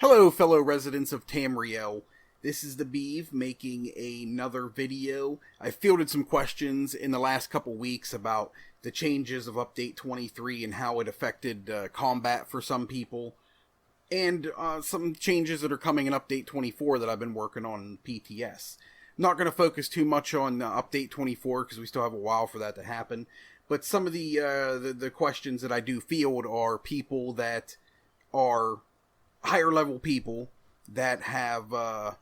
Hello, fellow residents of Tamriel. This is the Beeve making another video. I fielded some questions in the last couple weeks about the changes of Update 23 and how it affected combat for some people, and some changes that are coming in Update 24 that I've been working on in PTS. I'm not going to focus too much on Update 24 because we still have a while for that to happen, but some of the questions that I do field are people that are higher level people that have an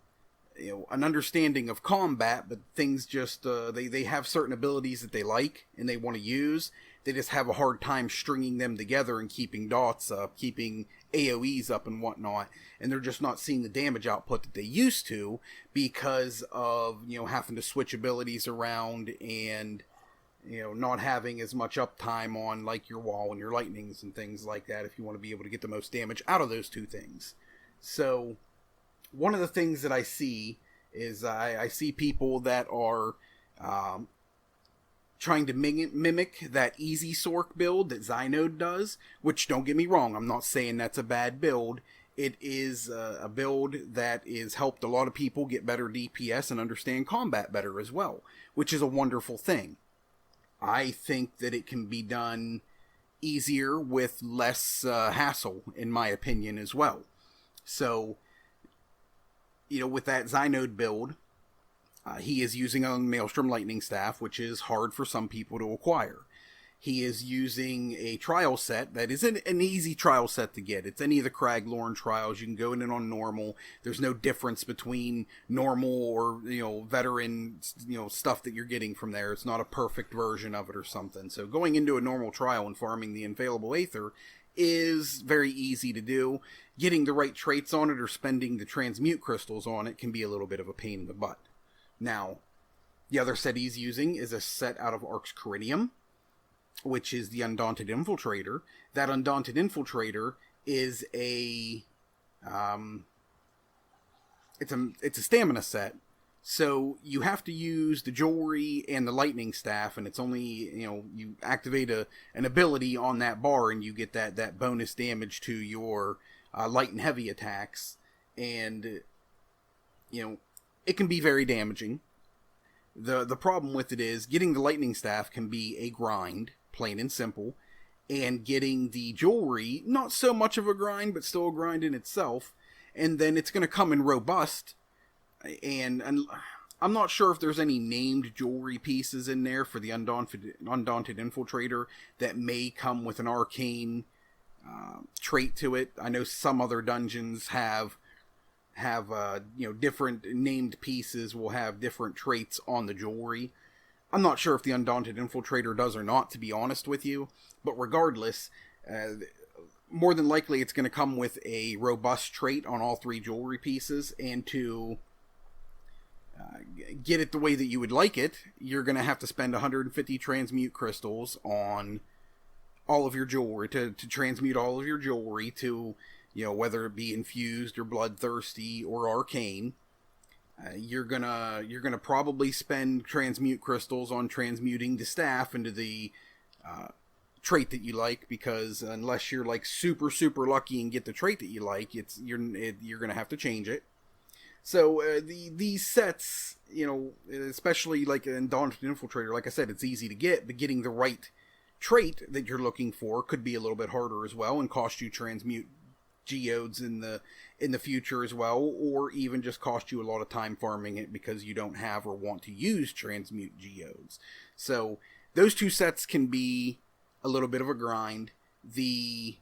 understanding of combat, but things just they have certain abilities that they like and they want to use. They just have a hard time stringing them together and keeping dots up, keeping AoEs up and whatnot, and they're just not seeing the damage output that they used to because of having to switch abilities around and not having as much uptime on like your wall and your lightnings and things like that if you want to be able to get the most damage out of those two things. So one of the things that I see is I see people that are trying to mimic that easy sorc build that Zynode does, which, don't get me wrong, I'm not saying that's a bad build. It is a build that has helped a lot of people get better DPS and understand combat better as well, which is a wonderful thing. I think that it can be done easier with less hassle, in my opinion, as well. So, with that Zynode build, he is using a Maelstrom Lightning Staff, which is hard for some people to acquire. He is using a trial set that is an easy trial set to get. It's any of the Craglorn trials. You can go in it on normal. There's no difference between normal or, veteran, stuff that you're getting from there. It's not a perfect version of it or something. So going into a normal trial and farming the Infallible Aether is very easy to do. Getting the right traits on it or spending the transmute crystals on it can be a little bit of a pain in the butt. Now, the other set he's using is a set out of Arx Caridium, which is the Undaunted Infiltrator. That Undaunted Infiltrator is it's a stamina set, so you have to use the jewelry and the lightning staff, and it's only, you activate an ability on that bar and you get that bonus damage to your light and heavy attacks, and it can be very damaging. The problem with it is getting the lightning staff can be a grind, plain and simple, and getting the jewelry, not so much of a grind, but still a grind in itself, and then it's going to come in robust, and I'm not sure if there's any named jewelry pieces in there for the Undaunted Infiltrator that may come with an arcane trait to it. I know some other dungeons have different named pieces will have different traits on the jewelry. I'm not sure if the Undaunted Infiltrator does or not, to be honest with you, but regardless, more than likely it's going to come with a robust trait on all three jewelry pieces, and to get it the way that you would like it, you're going to have to spend 150 transmute crystals on all of your jewelry, to transmute all of your jewelry to, whether it be infused or bloodthirsty or arcane. You're gonna probably spend transmute crystals on transmuting the staff into the trait that you like, because unless you're like super lucky and get the trait that you like, you're gonna have to change it. So these sets, especially like an Undaunted Infiltrator, like I said, it's easy to get, but getting the right trait that you're looking for could be a little bit harder as well and cost you transmute geodes in the future as well, or even just cost you a lot of time farming it because you don't have or want to use transmute geodes. So those two sets can be a little bit of a grind. The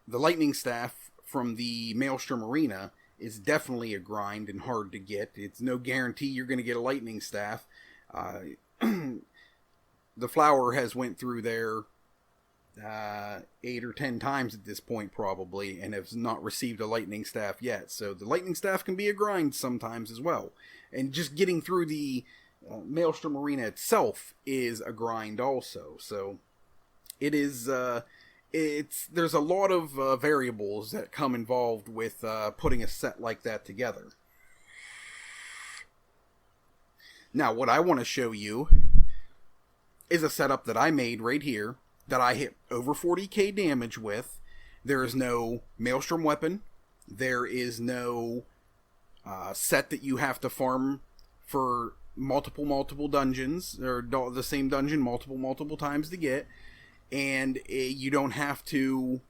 lightning staff from the Maelstrom Arena is definitely a grind and hard to get. It's no guarantee you're going to get a lightning staff. The flower has went through there 8 or 10 times at this point probably, and has not received a lightning staff yet. So the lightning staff can be a grind sometimes as well, and just getting through the Maelstrom Arena itself is a grind also. So it is there's a lot of variables that come involved with putting a set like that together. Now what I want to show you is a setup that I made right here that I hit over 40k damage with. There is no Maelstrom weapon. There is no set that you have to farm for multiple dungeons, or the same dungeon multiple times to get. And you don't have to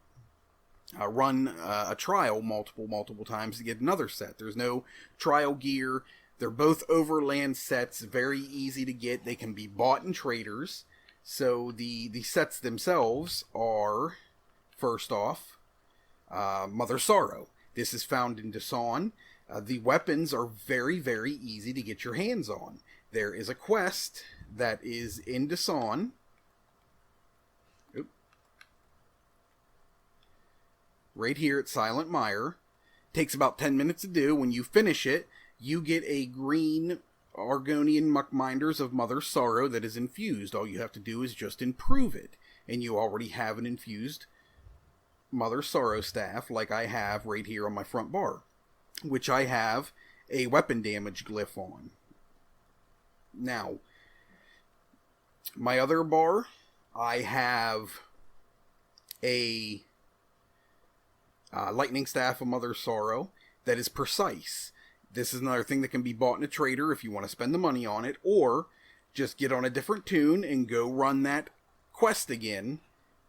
run a trial multiple times to get another set. There's no trial gear. They're both overland sets, very easy to get. They can be bought in traders. So the sets themselves are, first off, Mother Sorrow. This is found in Dasan. The weapons are very, very easy to get your hands on. There is a quest that is in Dasan. Right here at Silent Mire. Takes about 10 minutes to do. When you finish it, you get a green Argonian Muckminders of Mother Sorrow that is infused. All you have to do is just improve it. And you already have an infused Mother Sorrow staff, like I have right here on my front bar, which I have a weapon damage glyph on. Now, my other bar, I have a lightning staff of Mother Sorrow that is precise. This is another thing that can be bought in a trader if you want to spend the money on it, or just get on a different tune and go run that quest again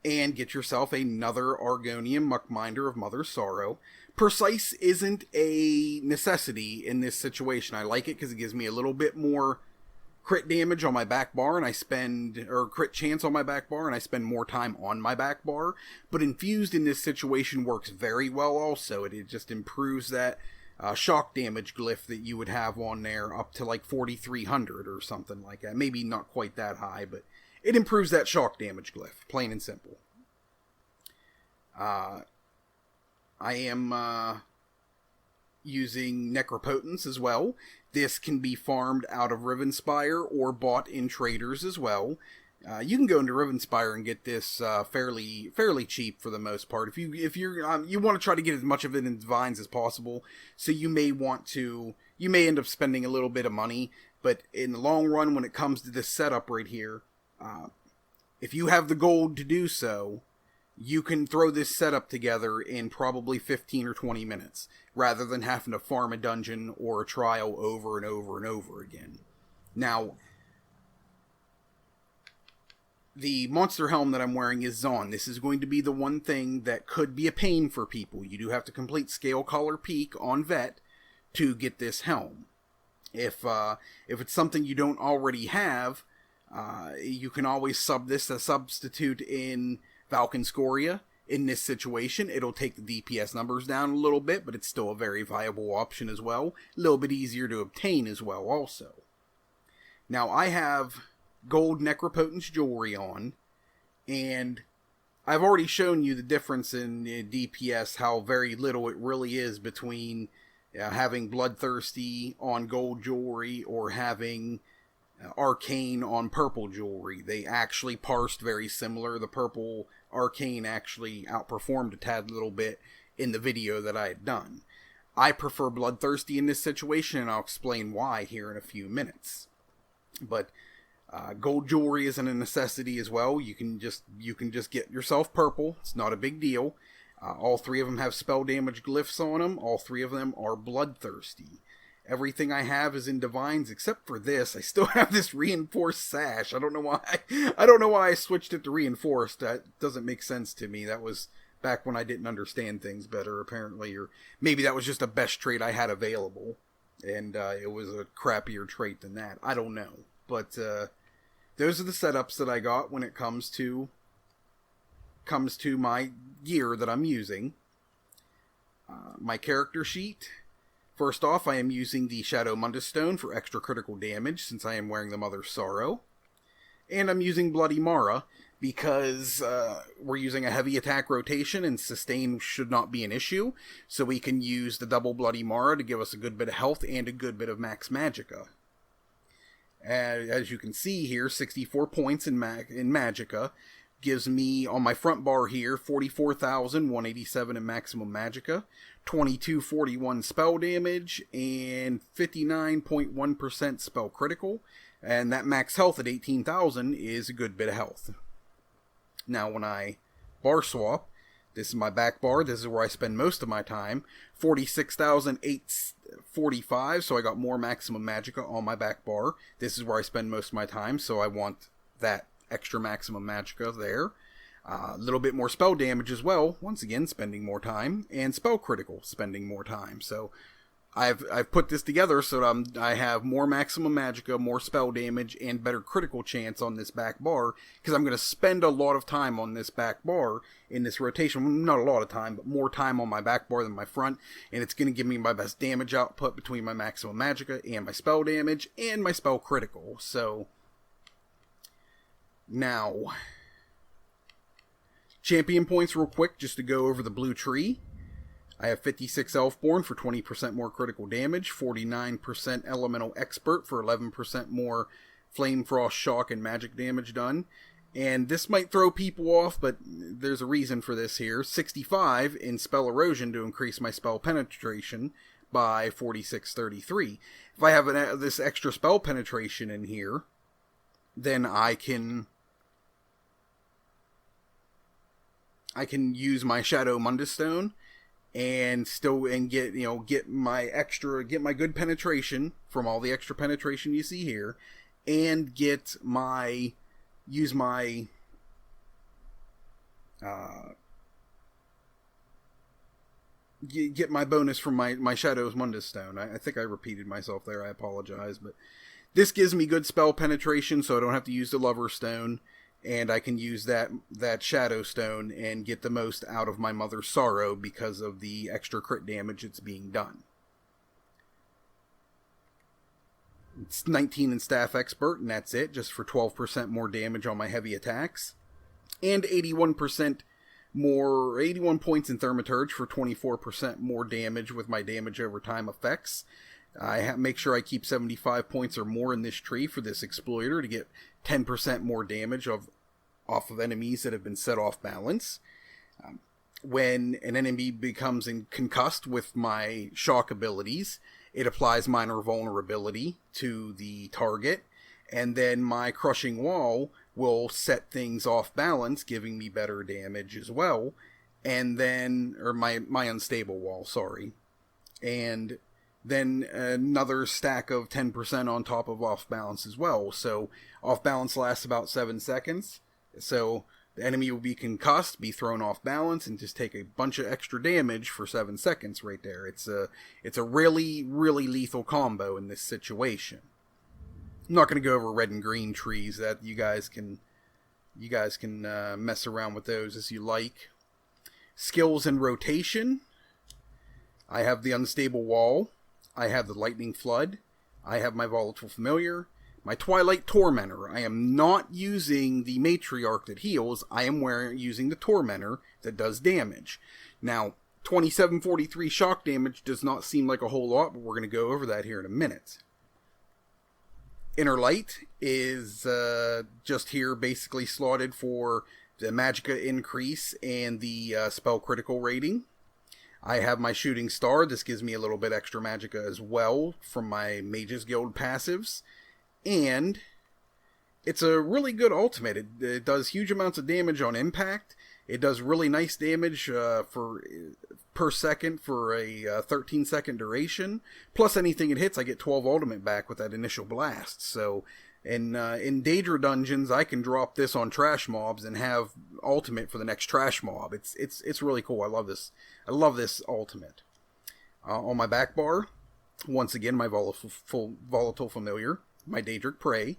and get yourself another Argonian Muckminder of Mother Sorrow. Precise isn't a necessity in this situation. I like it because it gives me a little bit more crit damage on my back bar, and crit chance on my back bar, and I spend more time on my back bar. But infused in this situation works very well also. It just improves that shock damage glyph that you would have on there up to like 4,300 or something like that. Maybe not quite that high, but it improves that shock damage glyph, plain and simple. I am using Necropotence as well. This can be farmed out of Rivenspire or bought in traders as well. You can go into Rivenspire and get this fairly cheap for the most part. If you want to try to get as much of it in Divines as possible, so you may end up spending a little bit of money. But in the long run, when it comes to this setup right here, if you have the gold to do so, you can throw this setup together in probably 15 or 20 minutes, rather than having to farm a dungeon or a trial over and over and over again. Now, the monster helm that I'm wearing is Zon. This is going to be the one thing that could be a pain for people. You do have to complete Scale Collar Peak on Vet to get this helm. If it's something you don't already have, you can always substitute in Valken Scoria. In this situation, it'll take the DPS numbers down a little bit, but it's still a very viable option as well. A little bit easier to obtain as well also. Now, I have gold Necropotence jewelry on, and I've already shown you the difference in DPS, how very little it really is between having Bloodthirsty on gold jewelry or having Arcane on purple jewelry. They actually parsed very similar. The purple Arcane actually outperformed a tad little bit in the video that I had done. I prefer Bloodthirsty in this situation, and I'll explain why here in a few minutes. But gold jewelry isn't a necessity as well. You can just get yourself purple. It's not a big deal. All three of them have spell damage glyphs on them. All three of them are Bloodthirsty. Everything I have is in Divines except for this. I still have this reinforced sash. I don't know why I switched it to reinforced. That doesn't make sense to me. That was back when I didn't understand things better, apparently, or maybe that was just a best trait I had available, and it was a crappier trait than that. I don't know, but those are the setups that I got when it comes to my gear that I'm using. My character sheet. First off, I am using the Shadow Mundus Stone for extra critical damage, since I am wearing the Mother Sorrow. And I'm using Bloody Mara, because we're using a heavy attack rotation, and sustain should not be an issue, so we can use the double Bloody Mara to give us a good bit of health and a good bit of max magicka. As you can see here, 64 points in magicka gives me, on my front bar here, 44,187 in maximum magicka, 2241 spell damage, and 59.1% spell critical, and that max health at 18,000 is a good bit of health. Now when I bar swap, this is my back bar, this is where I spend most of my time, 46,845, so I got more maximum magicka on my back bar. This is where I spend most of my time, so I want that extra maximum magicka there. A little bit more spell damage as well, once again spending more time, and spell critical, spending more time. So I've put this together so that I have more maximum magicka, more spell damage, and better critical chance on this back bar, because I'm going to spend a lot of time on this back bar in this rotation. Not a lot of time, but more time on my back bar than my front, and it's going to give me my best damage output between my maximum magicka and my spell damage and my spell critical. So now, champion points real quick, just to go over the blue tree. I have 56 Elfborn for 20% more critical damage, 49% Elemental Expert for 11% more Flame, Frost, Shock, and magic damage done. And this might throw people off, but there's a reason for this here. 65 in Spell Erosion to increase my spell penetration by 4633. If I have this extra spell penetration in here, then I can use my Shadow Mundus Stone and get my good penetration from all the extra penetration you see here, and get my bonus from my Shadow's Mundus Stone. I think I repeated myself there, I apologize, but this gives me good spell penetration, so I don't have to use the Lover's Stone, and I can use that Shadow Stone and get the most out of my Mother's Sorrow because of the extra crit damage that's being done. It's 19 in Staff Expert, and that's it, just for 12% more damage on my heavy attacks. And 81 points in Thaumaturge for 24% more damage with my damage over time effects. I make sure I keep 75 points or more in this tree for this Exploiter to get 10% more damage off of enemies that have been set off balance. When an enemy becomes concussed with my shock abilities, it applies minor vulnerability to the target, and then my Crushing Wall will set things off balance, giving me better damage as well, and then, or my Unstable Wall, sorry, and then another stack of 10% on top of off balance as well. So off balance lasts about 7 seconds. So the enemy will be concussed, be thrown off balance, and just take a bunch of extra damage for 7 seconds right there. It's a really, really lethal combo in this situation. I'm not going to go over red and green trees. That you guys can mess around with those as you like. Skills and rotation. I have the Unstable Wall. I have the Lightning Flood. I have my Volatile Familiar. My Twilight Tormentor. I am not using the Matriarch that heals. I am using the Tormentor that does damage. Now, 2743 shock damage does not seem like a whole lot, but we're going to go over that here in a minute. Inner Light is just here basically slotted for the Magicka increase and the spell critical rating. I have my Shooting Star. This gives me a little bit extra magicka as well from my Mages Guild passives. And it's a really good ultimate. It does huge amounts of damage on impact. It does really nice damage per second for a 13-second duration. Plus anything it hits, I get 12 ultimate back with that initial blast. So in Daedra dungeons, I can drop this on trash mobs and have ultimate for the next trash mob. It's really cool. I love this. I love this ultimate. On my back bar, once again, my Volatile Familiar, my Daedric Prey,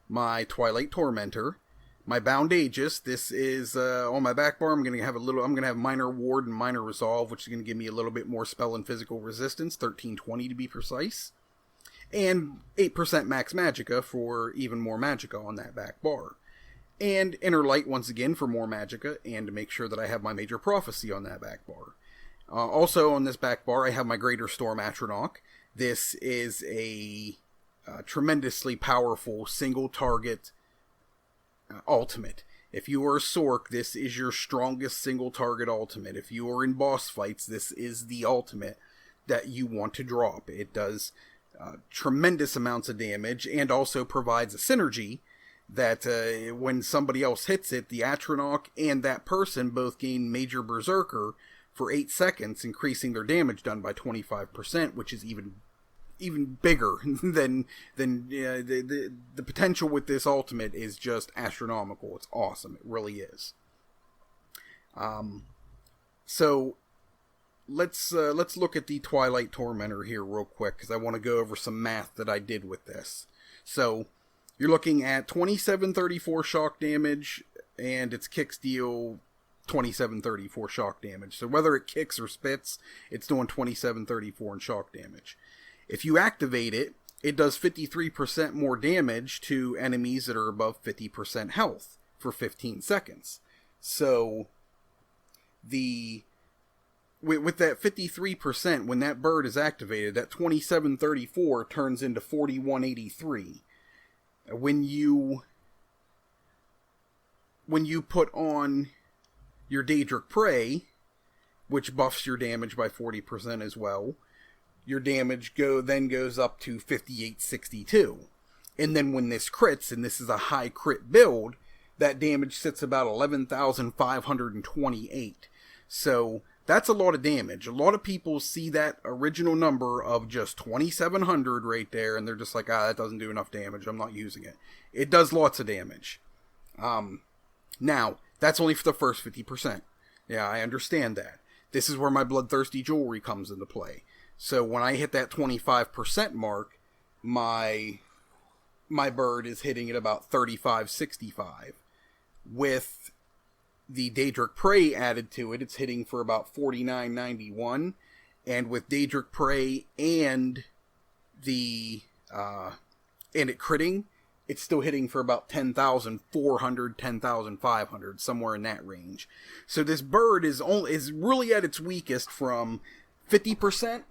my Twilight Tormentor, my Bound Aegis. This is on my back bar. I'm gonna have Minor Ward and Minor Resolve, which is gonna give me a little bit more spell and physical resistance, 1320 to be precise, and 8% max magicka for even more magicka on that back bar. And Inner Light once again for more magicka, and to make sure that I have my Major Prophecy on that back bar. Also on this back bar, I have my Greater Storm Atronach. This is a tremendously powerful single target ultimate. If you are a sorc, this is your strongest single target ultimate. If you are in boss fights, this is the ultimate that you want to drop. It does tremendous amounts of damage and also provides a synergy that when somebody else hits it, the Atronach and that person both gain Major Berserker for 8 seconds, increasing their damage done by 25%, which is even bigger than the potential with this ultimate is just astronomical. It's awesome. It really is. So let's look at the Twilight Tormentor here real quick, because I want to go over some math that I did with this. So you're looking at 2734 shock damage, and its kicks deal 2734 shock damage. So whether it kicks or spits, it's doing 2734 in shock damage. If you activate it, it does 53% more damage to enemies that are above 50% health for 15 seconds. So with that 53%, when that bird is activated, that 2734 turns into 4183. When you put on your Daedric Prey, which buffs your damage by 40% as well, your damage then goes up to 5862. And then when this crits, and this is a high crit build, that damage sits about 11,528. So that's a lot of damage. A lot of people see that original number of just 2,700 right there, and they're just like, that doesn't do enough damage. I'm not using it. It does lots of damage. Now, that's only for the first 50%. Yeah, I understand that. This is where my Bloodthirsty Jewelry comes into play. So when I hit that 25% mark, my bird is hitting at about 3565. With the Daedric Prey added to it, it's hitting for about 4991. And with Daedric Prey and it critting, it's still hitting for about 10,400, 10,500, somewhere in that range. So this bird is really at its weakest from 50%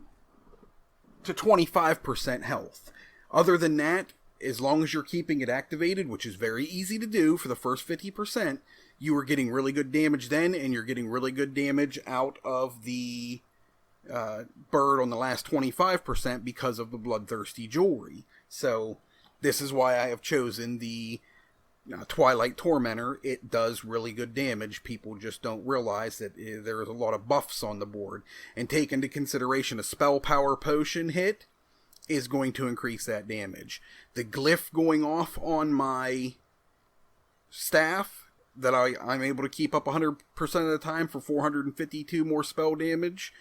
to 25% health. Other than that, as long as you're keeping it activated, which is very easy to do for the first 50%, you are getting really good damage then, and you're getting really good damage out of the bird on the last 25% because of the Bloodthirsty Jewelry. So this is why I have chosen the Twilight Tormentor. It does really good damage. People just don't realize that there's a lot of buffs on the board. And take into consideration a Spell Power Potion hit is going to increase that damage. The glyph going off on my staff that I'm able to keep up 100% of the time for 452 more spell damage,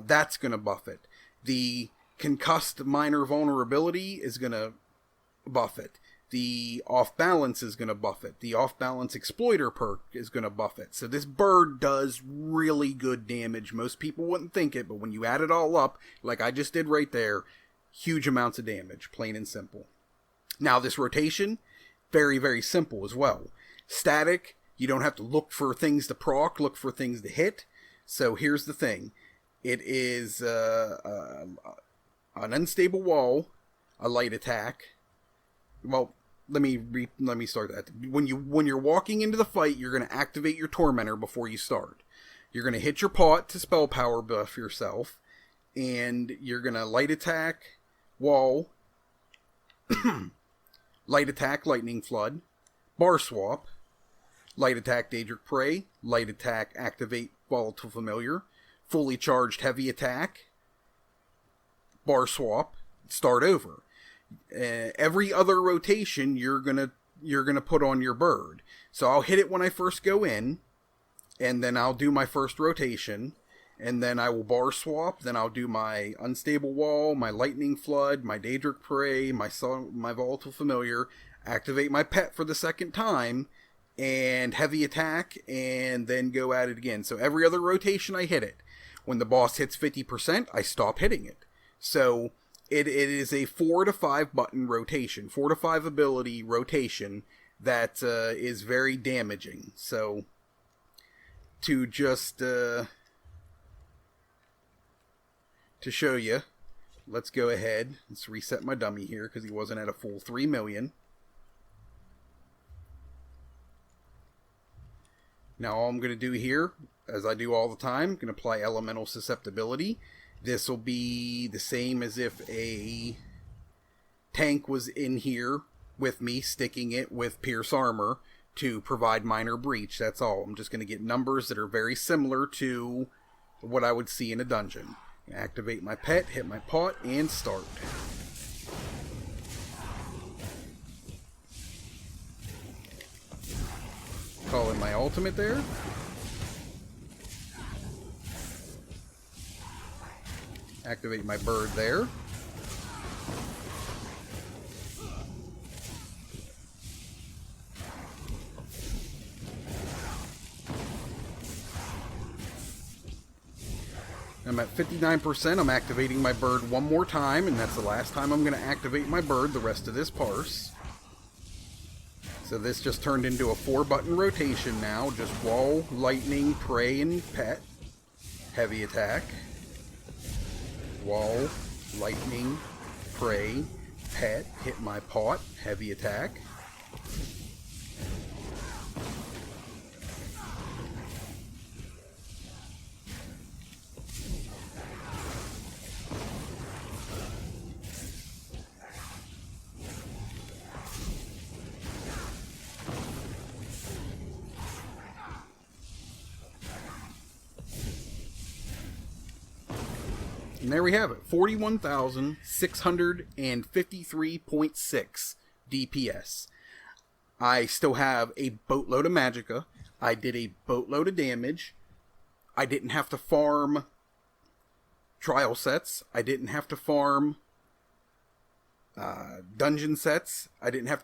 that's going to buff it. The Concussed Minor Vulnerability is going to buff it. The Off Balance is going to buff it. The Off Balance Exploiter perk is going to buff it. So this bird does really good damage. Most people wouldn't think it, but when you add it all up, like I just did right there, huge amounts of damage, plain and simple. Now this rotation, very, very simple as well. Static, you don't have to look for things to proc, look for things to hit. So here's the thing. It is an Unstable Wall, a light attack. Well, let me start that. When you're walking into the fight, you're going to activate your Tormentor before you start. You're going to hit your pot to spell power buff yourself, and you're going to light attack, wall, light attack, lightning flood, bar swap, light attack, Daedric Prey, light attack, activate volatile familiar, fully charged heavy attack, bar swap, start over. Every other rotation you're gonna put on your bird. So I'll hit it when I first go in, and then I'll do my first rotation, and then I will bar swap. Then I'll do my Unstable Wall, my Lightning Flood, my Daedric Prey, my Volatile Familiar, activate my pet for the second time, and heavy attack, and then go at it again. So every other rotation I hit it. When the boss hits 50%, I stop hitting it. So it is a 4 to 5 button rotation, 4 to 5 ability rotation that is very damaging. So to just to show you, let's go ahead. Let's reset my dummy here because he wasn't at a full 3 million. Now all I'm going to do here, as I do all the time, I'm going to apply Elemental Susceptibility. This will be the same as if a tank was in here with me sticking it with Pierce Armor to provide minor breach. That's all. I'm just going to get numbers that are very similar to what I would see in a dungeon. Activate my pet, hit my pot, and start. Call in my ultimate there. Activate my bird there. I'm at 59%. I'm activating my bird one more time, and that's the last time I'm going to activate my bird the rest of this parse. So this just turned into a 4-button rotation now. Just wall, lightning, prey, and pet. Heavy attack. Wall, lightning, prey, pet, hit my pot, heavy attack. And there we have it, 41,653.6 DPS. I still have a boatload of magicka. I did a boatload of damage. I didn't have to farm trial sets. I didn't have to farm dungeon sets. I didn't have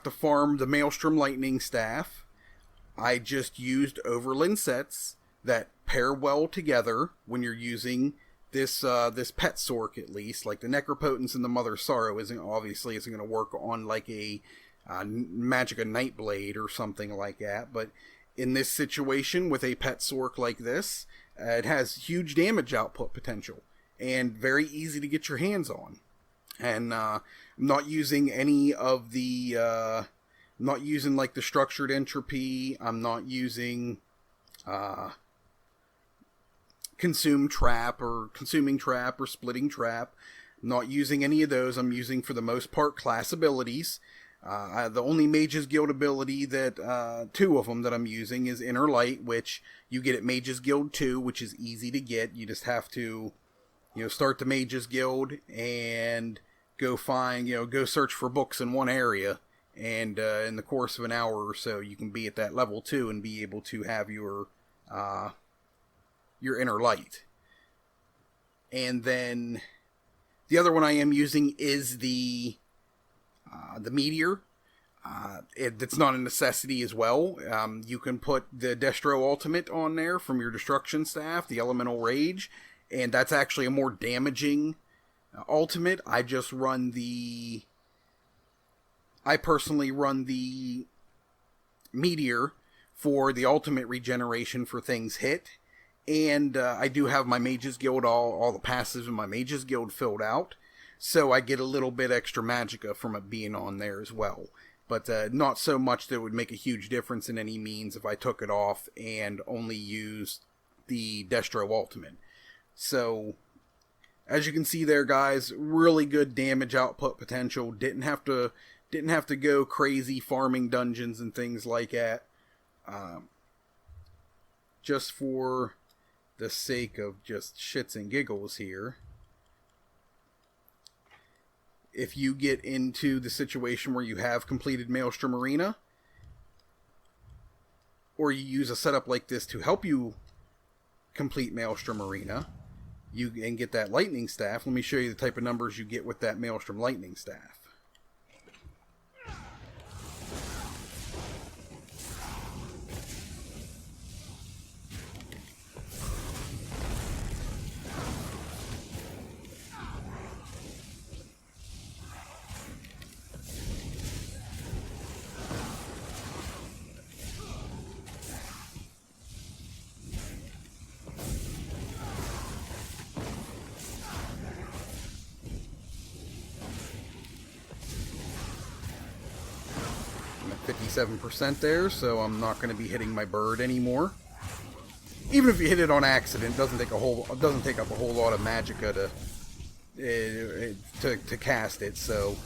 to farm the Maelstrom Lightning Staff. I just used Overland sets that pair well together when you're using this pet sorc, at least. Like the Necropotence and the Mother Sorrow isn't going to work on like a Magicka Nightblade or something like that. But in this situation with a pet sorc like this, it has huge damage output potential and very easy to get your hands on. And I'm not using any of the I'm not using like the structured entropy. I'm not using consuming trap or splitting trap. I'm not using any of those. I'm using, for the most part, class abilities. The only Mage's Guild ability that 2 of them that I'm using is Inner Light, which you get at Mage's Guild 2, which is easy to get. You just have to, start the Mage's Guild and go search for books in one area, and in the course of an hour or so, you can be at that level 2 and be able to have your Inner Light. And then the other one I am using is the Meteor. It's not a necessity as well. You can put the Destro Ultimate on there from your Destruction Staff, the Elemental Rage, and that's actually a more damaging ultimate. I personally run the Meteor for the ultimate regeneration for things hit. And I do have my Mage's Guild, all the passives in my Mage's Guild filled out. So I get a little bit extra magicka from it being on there as well. But not so much that it would make a huge difference in any means if I took it off and only used the Destro Ultimate. So, as you can see there, guys, really good damage output potential. Didn't have to go crazy farming dungeons and things like that. Just for the sake of just shits and giggles here, if you get into the situation where you have completed Maelstrom Arena, or you use a setup like this to help you complete Maelstrom Arena, you and get that Lightning Staff. Let me show you the type of numbers you get with that Maelstrom Lightning Staff. I'm at 57% there, so I'm not going to be hitting my bird anymore. Even if you hit it on accident, it doesn't take up a whole lot of magicka to cast it. So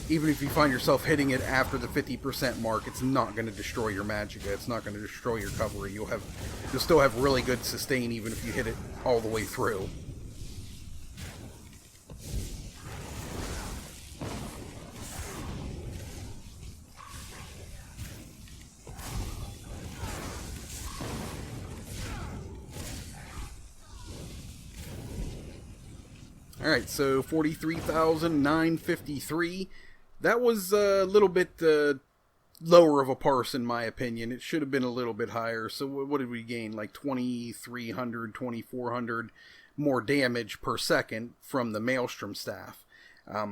even if you find yourself hitting it after the 50% mark, it's not going to destroy your Magicka. It's not going to destroy your recovery. You'll still have really good sustain even if you hit it all the way through. Alright, so 43,953. That was a little bit lower of a parse in my opinion. It should have been a little bit higher. So what did we gain? Like 2,300, 2,400 more damage per second from the Maelstrom staff. That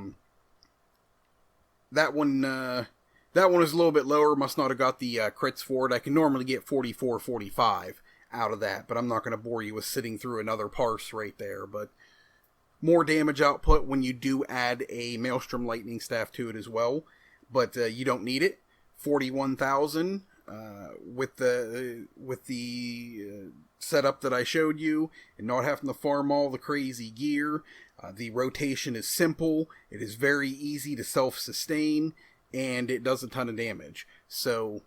one is a little bit lower. Must not have got the crits for it. I can normally get 44, 45 out of that, but I'm not going to bore you with sitting through another parse right there. But more damage output when you do add a Maelstrom Lightning Staff to it as well, but you don't need it. 41,000 with the setup that I showed you, and not having to farm all the crazy gear. The rotation is simple. It is very easy to self-sustain, and it does a ton of damage. So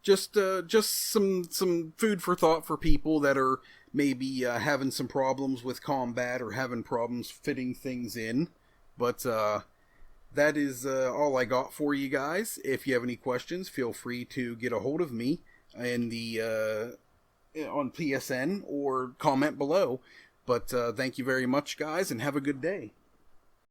just some food for thought for people that are maybe having some problems with combat or having problems fitting things in. But that is all I got for you guys. If you have any questions, feel free to get a hold of me in the on PSN or comment below. But thank you very much, guys, and have a good day.